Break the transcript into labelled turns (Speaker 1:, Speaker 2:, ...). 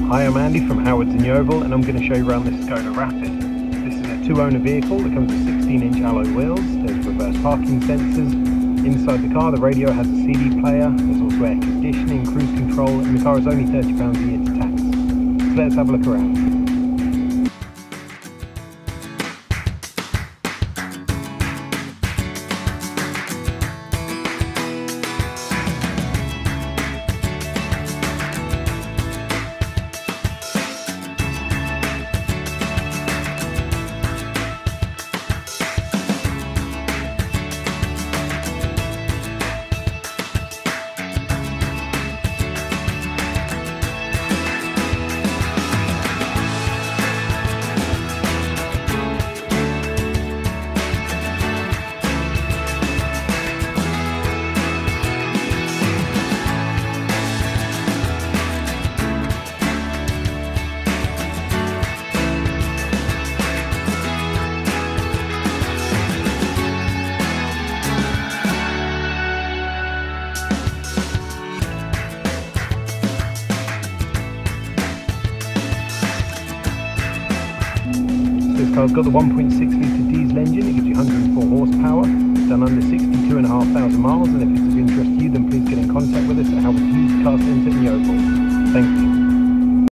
Speaker 1: Hi, I'm Andy from Howard's in Yeovil, and I'm going to show you around this Skoda Rapid. This is a two-owner vehicle that comes with 16-inch alloy wheels. There's reverse parking sensors. Inside the car, the radio has a CD player. There's also air conditioning, cruise control, and the car is only £30 a year to tax. So let's have a look around. This car's got the 1.6 litre diesel engine. It gives you 104 horsepower, done under 62,500 miles, and if